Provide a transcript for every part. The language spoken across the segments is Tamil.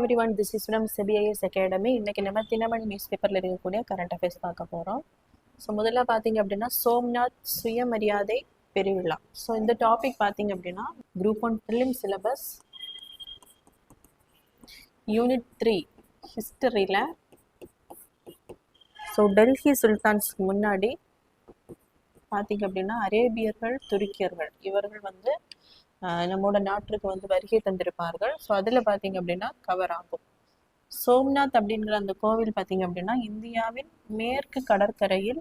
everyone, this is from CBIS Academy. இன்னைக்கு நம்ம தினமணி நியூஸ் பேப்பர்ல இருக்கக்கூடிய கரண்ட் அஃபேர்ஸ் பார்க்க போறோம். ஸோ முதல்ல பார்த்தீங்க அப்படின்னா சோம்நாத் சுயமரியாதை பெருவிழா. ஸோ இந்த டாபிக் பார்த்தீங்க அப்படின்னா குரூப் 1 ப்ரிலிம் சிலபஸ் யூனிட் 3 ஹிஸ்டரியில். ஸோ டெல்லி சுல்தான்ஸ்க்கு முன்னாடி பார்த்தீங்க அப்படின்னா அரேபியர்கள், துருக்கியர்கள் இவர்கள் வந்து நம்மளோட நாட்டிற்கு வந்து வருகை தந்திருப்பார்கள். ஸோ அதில் பார்த்தீங்க அப்படின்னா கவர் ஆகும். சோம்நாத் அப்படிங்கிற அந்த கோவில் பார்த்தீங்க அப்படின்னா இந்தியாவின் மேற்கு கடற்கரையில்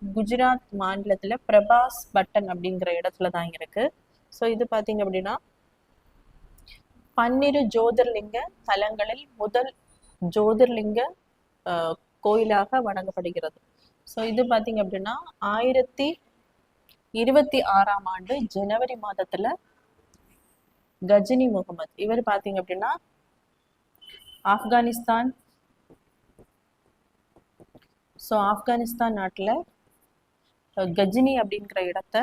குஜராத் மாநிலத்தில் பிரபாஸ் பட்டன் அப்படிங்கிற இடத்துல தான் இருக்கு. ஸோ இது பார்த்தீங்க அப்படின்னா 12 ஜோதிர்லிங்க தலங்களில் முதல் ஜோதிர்லிங்க கோயிலாக வணங்கப்படுகிறது. ஸோ இது பார்த்தீங்க அப்படின்னா 1026ஆம் ஆண்டு ஜனவரி மாதத்துல கஜினி முகமது இவர் பார்த்தீங்க அப்படின்னா ஆப்கானிஸ்தான் நாட்டில் கஜினி அப்படிங்கிற இடத்த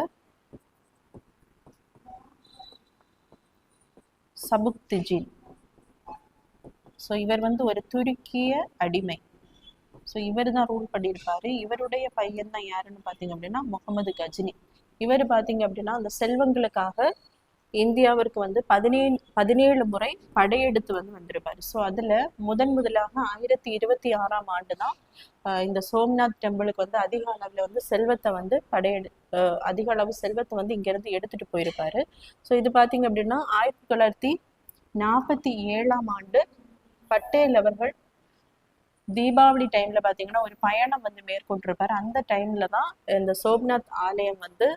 சபுக்திஜின். ஸோ இவர் வந்து ஒரு துருக்கிய அடிமை. ஸோ இவர் தான் ரூல் பண்ணியிருப்பாரு. இவருடைய பையன் தான் யாருன்னு பார்த்தீங்க அப்படின்னா முகமது கஜினி. இவர் பார்த்தீங்க அப்படின்னா அந்த செல்வங்களுக்காக இந்தியாவிற்கு வந்து 17 முறை படையெடுத்து வந்திருப்பாரு. ஸோ அதுல முதலாக 1026ஆம் ஆண்டு தான் இந்த சோம்நாத் டெம்பிளுக்கு வந்து அதிக அளவுல வந்து செல்வத்தை வந்து அதிக அளவு செல்வத்தை வந்து இங்கிருந்து எடுத்துட்டு போயிருப்பாரு. ஸோ இது பார்த்தீங்க அப்படின்னா 1947ஆம் ஆண்டு பட்டேல் அவர்கள் தீபாவளி டைம்ல பாத்தீங்கன்னா ஒரு பயணம் வந்து மேற்கொண்டிருப்பாரு. அந்த டைம்ல தான் இந்த சோம்நாத் ஆலயம் வந்து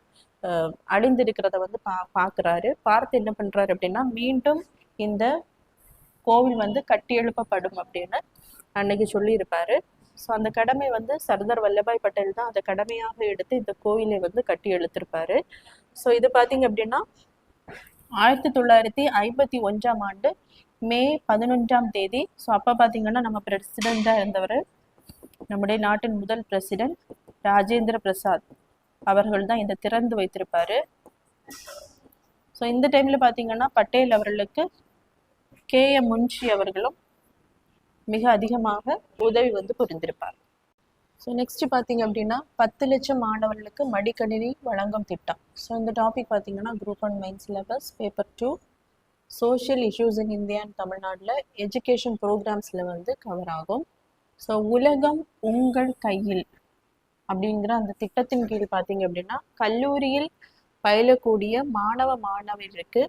அழிந்திருக்கிறத வந்து பாக்குறாரு. பார்த்து என்ன பண்றாரு அப்படின்னா மீண்டும் இந்த கோவில் வந்து கட்டி எழுப்பப்படும் அப்படின்னு அன்னைக்கு சொல்லியிருப்பாரு. ஸோ அந்த கடமை வந்து சர்தார் வல்லபாய் பட்டேல் தான் அந்த கடமையாக எடுத்து இந்த கோவிலை வந்து கட்டி எழுத்திருப்பாரு. ஸோ இது பாத்தீங்க அப்படின்னா 1951ஆம் ஆண்டு மே 11ஆம் தேதி. ஸோ அப்போ பார்த்தீங்கன்னா நம்ம பிரசிடெண்டாக இருந்தவர் நம்முடைய நாட்டின் முதல் பிரசிடென்ட் ராஜேந்திர பிரசாத் அவர்கள் தான் இதை திறந்து வைத்திருப்பாரு. ஸோ இந்த டைம்ல பார்த்தீங்கன்னா பட்டேல் அவர்களுக்கு KM முன்ஷி அவர்களும் மிக அதிகமாக உதவி வந்து புரிந்திருப்பார். ஸோ நெக்ஸ்ட் பார்த்தீங்க அப்படின்னா 10 லட்சம் மாணவர்களுக்கு மடிக்கணினி வழங்கும் திட்டம். ஸோ இந்த டாபிக் பார்த்தீங்கன்னா group 1 main syllabus paper 2 social issues in India and தமிழ்நாட்டில் எஜுகேஷன் ப்ரோக்ராம்ஸில் வந்து கவர் ஆகும். ஸோ உலகம் உங்கள் கையில் அப்படிங்கிற அந்த திட்டத்தின் கீழ் பார்த்தீங்க அப்படின்னா கல்லூரியில் பயிலக்கூடிய மாணவர்களுக்கு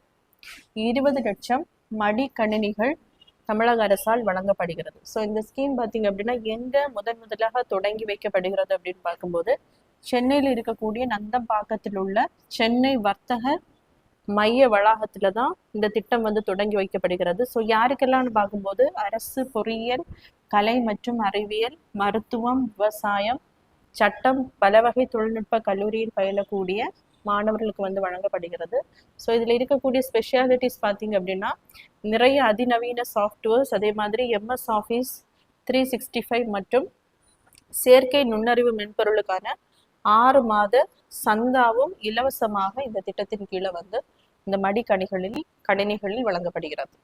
20 லட்சம் மடிக்கணினிகள் தமிழக அரசால் வழங்கப்படுகிறது. ஸோ இந்த ஸ்கீம் பார்த்தீங்க அப்படின்னா எங்க முதலாக தொடங்கி வைக்கப்படுகிறது அப்படின்னு பார்க்கும்போது சென்னையில் இருக்கக்கூடிய நந்தம்பாக்கத்தில் உள்ள சென்னை வர்த்தக மைய வளாகத்துல தான் இந்த திட்டம் வந்து தொடங்கி வைக்கப்படுகிறது. ஸோ யாருக்கெல்லாம்னு பார்க்கும்போது அரசு பொறியியல், கலை மற்றும் அறிவியல், மருத்துவம், விவசாயம், சட்டம், பல வகை தொழில்நுட்ப கல்லூரியில் பயிலக்கூடிய மாணவர்களுக்கு வந்து வழங்கப்படுகிறது. ஸோ இதில் இருக்கக்கூடிய ஸ்பெஷாலிட்டிஸ் பார்த்தீங்க அப்படின்னா நிறைய அதிநவீன சாஃப்ட்வேர்ஸ், அதே மாதிரி MS Office 365 மற்றும் செயற்கை நுண்ணறிவு மென்பொருளுக்கான 6 மாத சந்தாவும் இலவசமாக இந்த திட்டத்தின் கீழே வந்து இந்த கணினிகளில் வழங்கப்படுகிறது.